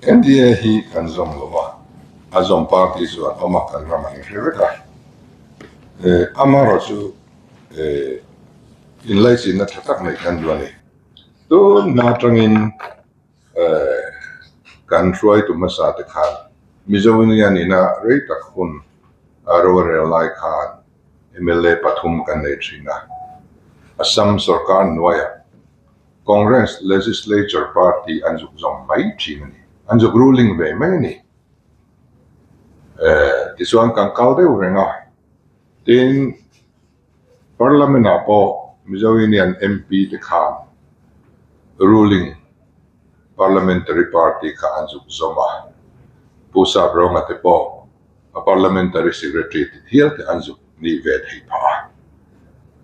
NDA hi kan zom lova azom party zu oma kan raman riveka amaro chu in laisi na thatak nei kan duani to na tangin kan try to masa te khan mizawini ani na rei tak hun aro lai khan MLA pathum kan nei thina Assam sarkar noya Congress Legislature Party anjuk zom mai thina anjuk ruling ve mai ni tisuan kan kalde urenga tin parliament apo Mizawinian MP te khan ruling parliamentary party ka anjuk zoma pusa bronga te po a parliamentary secretary te hiel te anjuk ni vet hi pa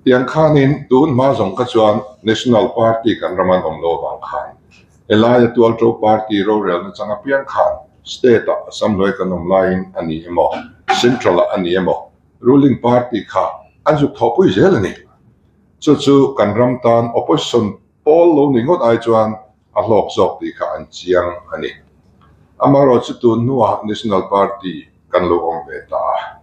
tiang khanin tun ma zong ka chuan national party kan raman omlo bang khan elaya tualto party rorel na changa piang khan state Assam noi kanom line ani emo central ani emo ruling party kha anjuk thopui zelani chu kan ramtan opposition all lo ningot ai chuan a hlok zok ti kha an chiang ani amaro chu tu nuwa national party kan lo om ve ta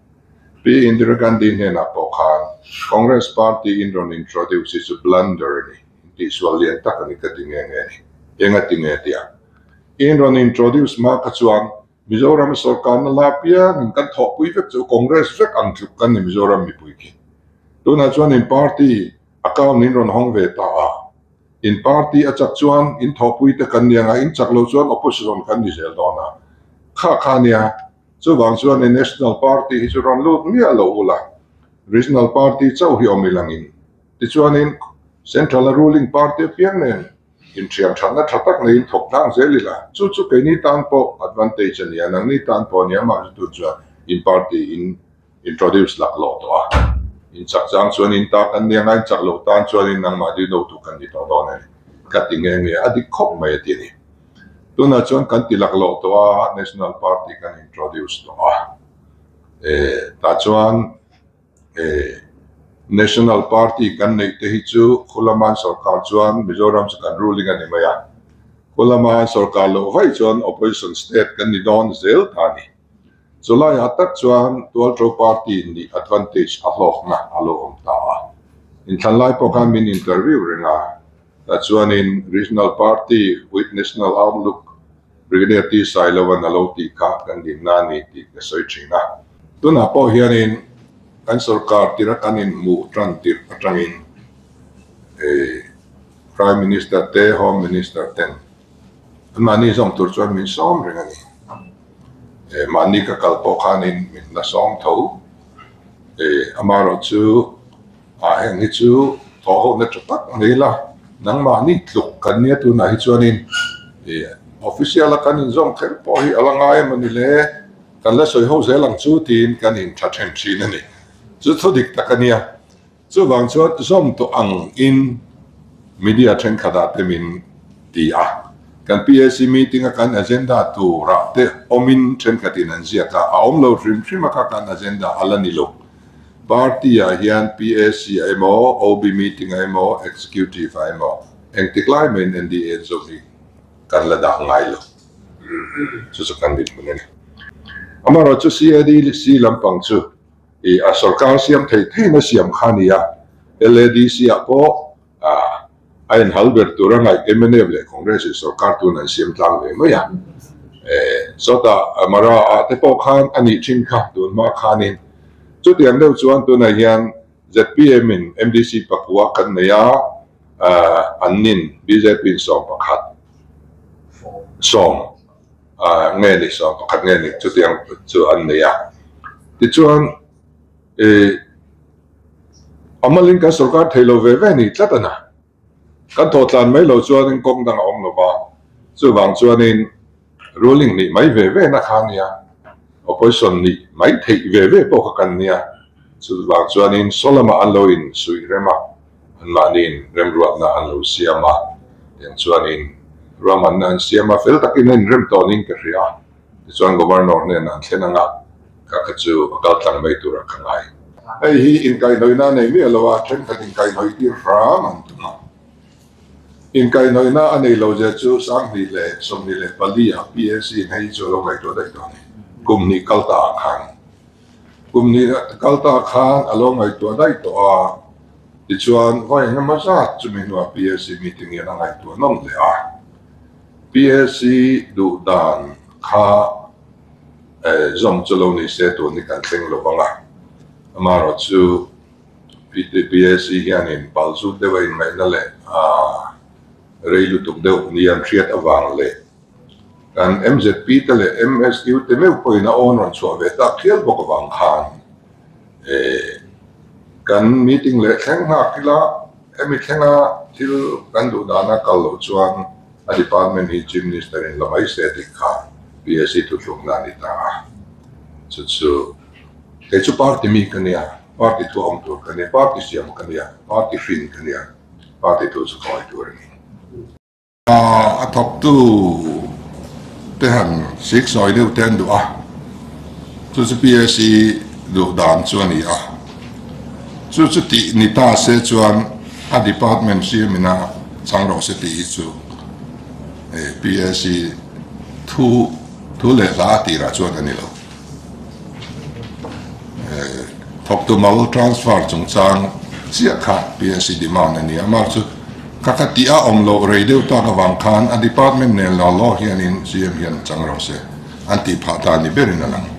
P Indira Gandhi ne na po khan Congress party in ron introduce is a blunder ni ti swalian ta kan ka tinge ni enga tinge dia in ron introduce ma ka chuan Mizoram sarkar na lapia nin kan thopui vek chu Congress vek ang chu kan ni Mizoram mi pui ki tu na chuan in party account in ron hong ve ta in party achak chuan in thopui te kan nia in chaklo chuan opposition kan ni zel dona kha nia chu wang chuan in national party hi chu ron lut mi alo ula regional party chau hi omilangin ti chuan in central ruling party piang nen in thiam thana thatak nei thok tang zelila chu ke ni tan po advantage ania nang ni tan po nia ma tu chuan in party in introduce lak lo to in chakchang chuan in ta kan nia ngai chaklo tan chuan in nang ma di no tu kan ni to do ne cutting nge adi khop mai ti ni tuna chuan kan tilak lo to national party kan introduce to ta chuan national party kan nei te hi chu khulaman sarkar chuan Mizoram kan ruling ani maya khulaman sarkar lo vai chuan opposition state kan ni don zel thani chulai atak chuan tualtro party ni advantage a hlok na alo om ta in thanlai po kan min interview renga ta chuan in regional party with national outlook Brigadier T Sailawan aloti ka kan din nani ti kasoi china tuna po hianin kan sarkar tira kanin mu tran tir atangin prime minister te home minister ten mani zong tur chuan min som rengani mani ka kalpo khanin min na som tho amaro chu a heng hi chu tho na chatak neila nang mani tluk kan nia tu na hi chuanin official kanin zong kher po hi alangai manile kan la soi ho zelang chu tin kanin thathen chin ani chu thodik takania chu wang chuan zom to ang in media then khada temin ti kan PSC meeting kan agenda tu ra te omin then khatin an zia ka aom lo rim ka kan agenda alani lo party hian PSC imo OB meeting imo executive imo eng tiklai men NDA zomi kan la da ngai lo chu kan dit mun amaro chu CAD si lampang chu a sarkar siam thei na siam khania LADC apo ain halbert turangai MNF le congress sarkar tu nan siam tlang ve maya sota amara te po khan ani thin kha tu ma khanin chu tiang deuh chuan tu na hian ZPM in MDC Papua kan neya annin BJP som pakhat som nge ni som pakhat nge ni chu tiang chu an neya ti chuan amalin ka sarkar thailo ve ni tlatana kan thotlan mai lo chuan in kong dang om lo ba chu wang chuan in ruling ni mai ve na khania opposition ni mai thei ve po ka kan nia chu wang chuan in solama an lo in sui rema an manin rem ruat na an lo siama yang chuan in raman nan siama fel takin in rem toning ka ria chuan governor ne nan thenanga ka chu akal tlang mai tura khangai hi in kai noina nei mi alowa then khatin kai noi ti ram an tuma in kai noi na anei lo je chu sang ni le som ni le palia PSC nei chu lo ngai to dai to ni kum ni kalta khan along ngai to dai to a ti chuan vai na ma sa chu mi no PSC meeting ya ngai to nom le a PSC du dan kha zom chu lo ni se to ni kan teng lo banga amaro chu PSC hianin palsu de vai mai na le reilu tuk deuh ni an hriat awang le kan MZP te le MSU te meu poina onon chua ve ta khial bok awang khan kan meeting le thleng ha kila emi thlenga thil kan du dana kal lo chuan a department hi chief minister in lamai se dik kha PSC tu tluk na ni ta chu te chu party mi kania party tu om tu kania party siam kania party fin kania party tu chu koi tu ni a top tu te han six soi deu ten du a chu PSC du dan chuan ni a chu ti ni ta se chuan a department siam mina changro se ti chu PSC thu le la ti ra chuan ani lo top tu mal transfer chung chang sia kha PSC demand ani ama chu kakatia omlo radio ta awang khan a department ne lo hianin siam hian changro se anti phata ni berin alang